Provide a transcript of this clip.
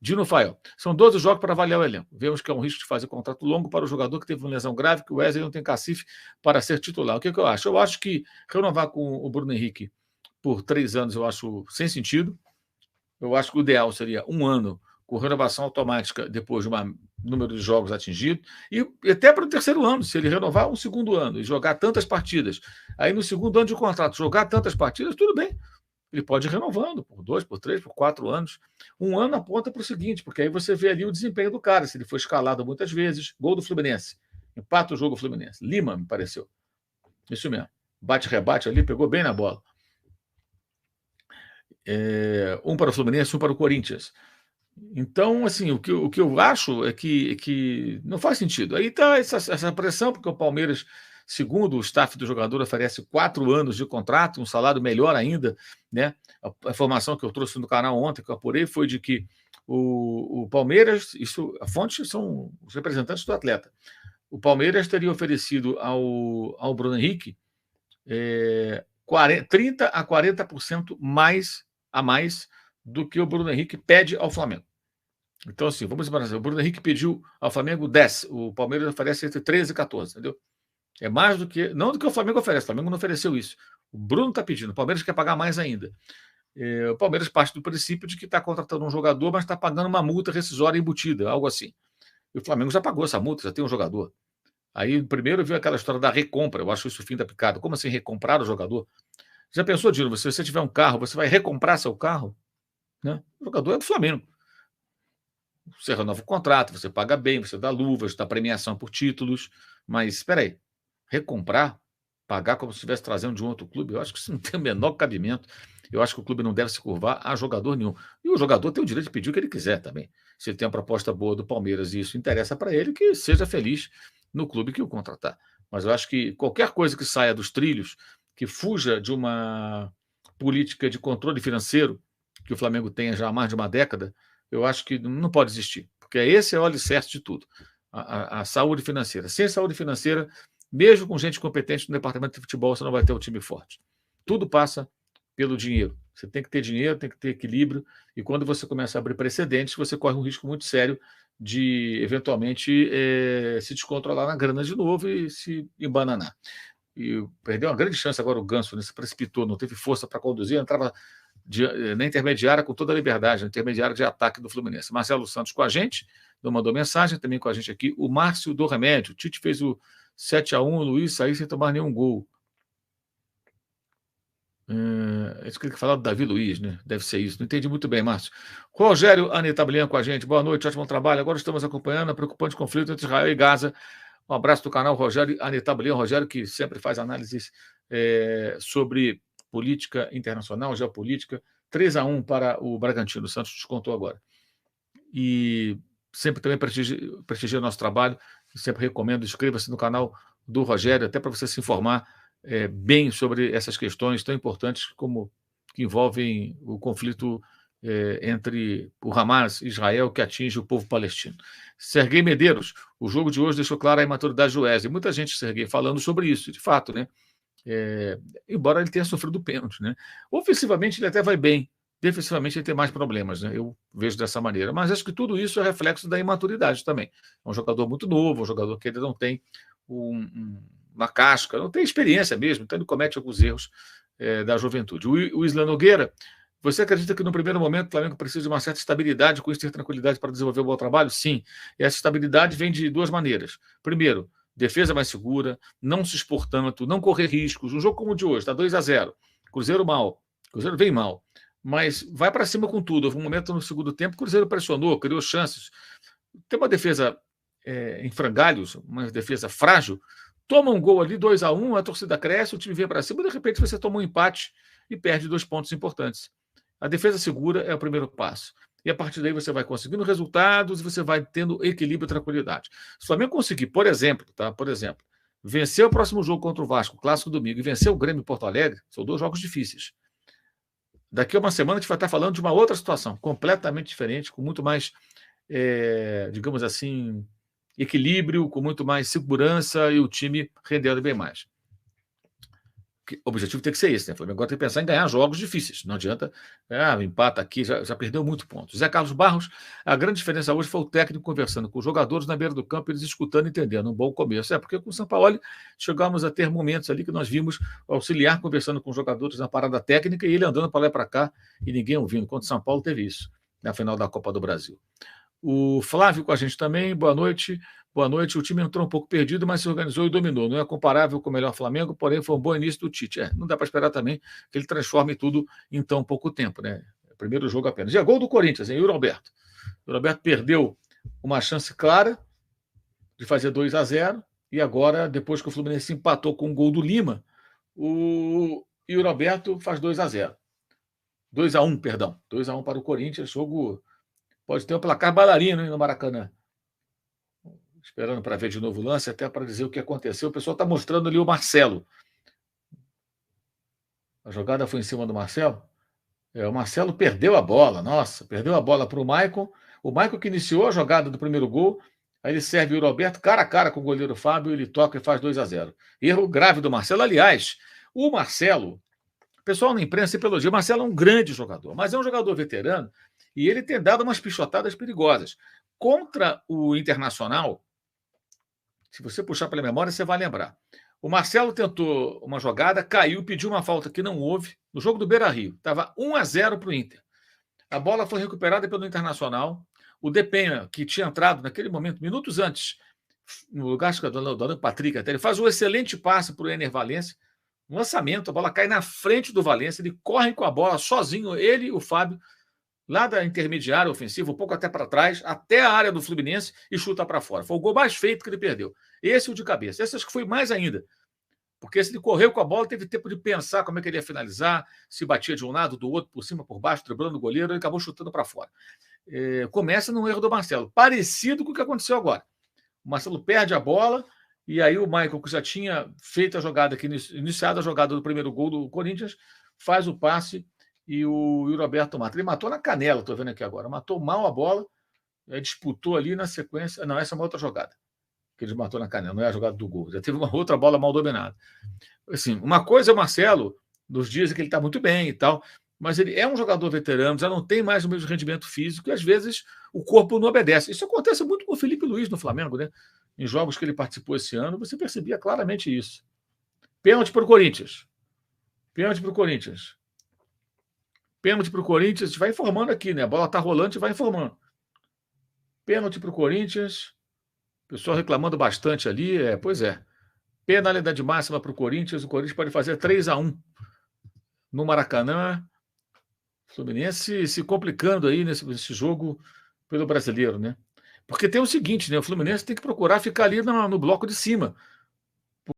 Dino Fael. São 12 jogos para avaliar o elenco. Vemos que é um risco de fazer contrato longo para o jogador que teve uma lesão grave, que o Wesley não tem cacife para ser titular. O que eu acho? Eu acho que renovar com o Bruno Henrique por 3 anos eu acho sem sentido. Eu acho que o ideal seria 1 ano com renovação automática depois de um número de jogos atingido, e até para o 3º ano, se ele renovar um 2º ano e jogar tantas partidas, aí no 2º ano de contrato, jogar tantas partidas, tudo bem. Ele pode ir renovando por 2, por 3, por 4 anos. 1 ano aponta para o seguinte, porque aí você vê ali o desempenho do cara, se ele foi escalado muitas vezes. Gol do Fluminense. Empata o jogo Fluminense. Lima, me pareceu. Isso mesmo. Bate-rebate ali, pegou bem na bola. Um para o Fluminense, um para o Corinthians. Então, assim, o que eu acho é que não faz sentido. Aí está essa pressão, porque o Palmeiras, segundo o staff do jogador, oferece 4 anos de contrato, um salário melhor ainda, né? A informação que eu trouxe no canal ontem, que eu apurei, foi de que o Palmeiras, a fonte são os representantes do atleta, o Palmeiras teria oferecido ao Bruno Henrique 30% a 40% a mais do que o Bruno Henrique pede ao Flamengo. Então, assim, vamos imaginar, o Bruno Henrique pediu ao Flamengo 10, o Palmeiras oferece entre 13 e 14, entendeu? É mais do que, não do que o Flamengo oferece, o Flamengo não ofereceu isso. O Bruno está pedindo, o Palmeiras quer pagar mais ainda. O Palmeiras parte do princípio de que está contratando um jogador, mas está pagando uma multa rescisória embutida, algo assim. E o Flamengo já pagou essa multa, já tem um jogador. Aí, primeiro, viu aquela história da recompra, eu acho isso o fim da picada. Como assim recomprar o jogador? Já pensou, Dino, se você tiver um carro, você vai recomprar seu carro? Né? O jogador é do Flamengo. Você renova o contrato, você paga bem, você dá luvas, dá premiação por títulos, mas espera aí, recomprar, pagar como se estivesse trazendo de um outro clube, eu acho que isso não tem o menor cabimento. Eu acho que o clube não deve se curvar a jogador nenhum. E o jogador tem o direito de pedir o que ele quiser também. Se ele tem uma proposta boa do Palmeiras e isso interessa para ele, que seja feliz no clube que o contratar. Mas eu acho que qualquer coisa que saia dos trilhos, que fuja de uma política de controle financeiro que o Flamengo tenha já há mais de uma década, eu acho que não pode existir, porque esse é o alicerce de tudo, a saúde financeira. Sem saúde financeira, mesmo com gente competente no departamento de futebol, você não vai ter um time forte. Tudo passa pelo dinheiro. Você tem que ter dinheiro, tem que ter equilíbrio, e quando você começa a abrir precedentes, você corre um risco muito sério de, eventualmente, se descontrolar na grana de novo e se embananar. E perdeu uma grande chance agora o Ganso, né? Se precipitou, não teve força para conduzir, entrava na intermediária com toda a liberdade, na intermediária de ataque do Fluminense. Marcelo Santos com a gente, não mandou mensagem, também com a gente aqui, o Márcio do Remédio. O Tite fez o 7-1, o Luiz saiu sem tomar nenhum gol. Isso que ele falou do Davi Luiz, né? Deve ser isso. Não entendi muito bem, Márcio. Rogério Anetablian com a gente. Boa noite, ótimo trabalho. Agora estamos acompanhando a preocupante conflito entre Israel e Gaza. Um abraço do canal Rogério Anetablian. Rogério, que sempre faz análises sobre política internacional, geopolítica. 3-1 para o Bragantino. O Santos descontou agora. E sempre também prestigia o nosso trabalho. Sempre recomendo, inscreva-se no canal do Rogério, até para você se informar bem sobre essas questões tão importantes como que envolvem o conflito entre o Hamas e Israel, que atinge o povo palestino. Serguei Medeiros, o jogo de hoje deixou clara a imaturidade do Wesley. Muita gente, Serguei, falando sobre isso, de fato, né? Embora ele tenha sofrido pênalti, né? Ofensivamente ele até vai bem, defensivamente ele tem mais problemas, né? Eu vejo dessa maneira, mas acho que tudo isso é reflexo da imaturidade também. É um jogador muito novo, um jogador que ainda não tem uma casca, não tem experiência mesmo, então ele comete alguns erros da juventude. O Isla Nogueira, você acredita que no primeiro momento o Flamengo precisa de uma certa estabilidade, com isso ter tranquilidade para desenvolver um bom trabalho? Sim, e essa estabilidade vem de 2 maneiras. Primeiro, defesa mais segura, não se expor tanto, não correr riscos. Um jogo como o de hoje, está 2-0. Cruzeiro mal. Cruzeiro vem mal. Mas vai para cima com tudo. Houve um momento no segundo tempo, o Cruzeiro pressionou, criou chances. Tem uma defesa em frangalhos, uma defesa frágil. Toma um gol ali, 2-1, a torcida cresce, o time vem para cima, de repente você toma um empate e perde 2 pontos importantes. A defesa segura é o primeiro passo. E a partir daí você vai conseguindo resultados e você vai tendo equilíbrio e tranquilidade. Se o Flamengo conseguir, por exemplo, vencer o próximo jogo contra o Vasco, clássico domingo, e vencer o Grêmio em Porto Alegre, são 2 jogos difíceis. Daqui a uma semana a gente vai estar falando de uma outra situação, completamente diferente, com muito mais, digamos assim, equilíbrio, com muito mais segurança e o time rendendo bem mais. O objetivo tem que ser esse, né? O Flamengo agora tem que pensar em ganhar jogos difíceis. Não adianta, empata aqui, já perdeu muito ponto. Zé Carlos Barros, a grande diferença hoje foi o técnico conversando com os jogadores na beira do campo, eles escutando e entendendo. Um bom começo. Porque com o Sampaoli chegamos a ter momentos ali que nós vimos o auxiliar conversando com os jogadores na parada técnica e ele andando para lá e para cá e ninguém ouvindo. Quando o São Paulo teve isso, na final da Copa do Brasil. O Flávio com a gente também, boa noite. Boa noite. O time entrou um pouco perdido, mas se organizou e dominou. Não é comparável com o melhor Flamengo, porém foi um bom início do Tite. Não dá para esperar também que ele transforme tudo em tão pouco tempo, né? Primeiro jogo apenas. E é gol do Corinthians, hein? Yuri Alberto. Yuri Alberto perdeu uma chance clara de fazer 2-0 e agora, depois que o Fluminense empatou com o gol do Lima, o Yuri Alberto faz 2-0. 2-1, perdão. 2-1 para o Corinthians. Jogo pode ter um placar bailarino, hein, no Maracanã. Esperando para ver de novo o lance, até para dizer o que aconteceu. O pessoal está mostrando ali o Marcelo. A jogada foi em cima do Marcelo. O Marcelo perdeu a bola. Nossa, perdeu a bola para o Maicon. O Maicon que iniciou a jogada do primeiro gol. Aí ele serve o Roberto cara a cara com o goleiro Fábio. Ele toca e faz 2-0. Erro grave do Marcelo. Aliás, o Marcelo, o pessoal na imprensa sempre elogia. O Marcelo é um grande jogador, mas é um jogador veterano e ele tem dado umas pichotadas perigosas. Contra o Internacional, se você puxar pela memória, você vai lembrar. O Marcelo tentou uma jogada, caiu, pediu uma falta que não houve. No jogo do Beira-Rio, estava 1-0 para o Inter. A bola foi recuperada pelo Internacional. O Depenha, que tinha entrado naquele momento, minutos antes, no lugar do Alan Patrick, até, ele faz um excelente passe para o Ener Valencia. Um lançamento, a bola cai na frente do Valencia, ele corre com a bola sozinho, ele e o Fábio, lá da intermediária ofensiva, um pouco até para trás, até a área do Fluminense e chuta para fora. Foi o gol mais feito que ele perdeu. Esse o de cabeça. Esse acho que foi mais ainda. Porque se ele correu com a bola, teve tempo de pensar como é que ele ia finalizar, se batia de um lado, do outro, por cima, por baixo, driblando o goleiro, ele acabou chutando para fora. Começa no erro do Marcelo, parecido com o que aconteceu agora. O Marcelo perde a bola e aí o Michael, que já tinha feito a jogada, iniciado a jogada do primeiro gol do Corinthians, faz o passe e o Roberto mata. Ele matou na canela, estou vendo aqui agora. Matou mal a bola, disputou ali na sequência. Não, essa é uma outra jogada que ele matou na canela, não é a jogada do gol. Já teve uma outra bola mal dominada. Assim, uma coisa é o Marcelo, nos dias em que ele está muito bem e tal, mas ele é um jogador veterano, já não tem mais o mesmo rendimento físico e às vezes o corpo não obedece. Isso acontece muito com o Felipe Luiz no Flamengo, né? Em jogos que ele participou esse ano, você percebia claramente isso. Pênalti para o Corinthians. Pênalti para o Corinthians. Pênalti para o Corinthians. Vai informando aqui, né? A bola está rolando e vai informando. Pênalti para o Corinthians. O pessoal reclamando bastante ali. Pois é. Penalidade máxima para o Corinthians. O Corinthians pode fazer 3-1 no Maracanã. Fluminense se complicando aí nesse jogo pelo brasileiro, né? Porque tem o seguinte, né? O Fluminense tem que procurar ficar ali no bloco de cima.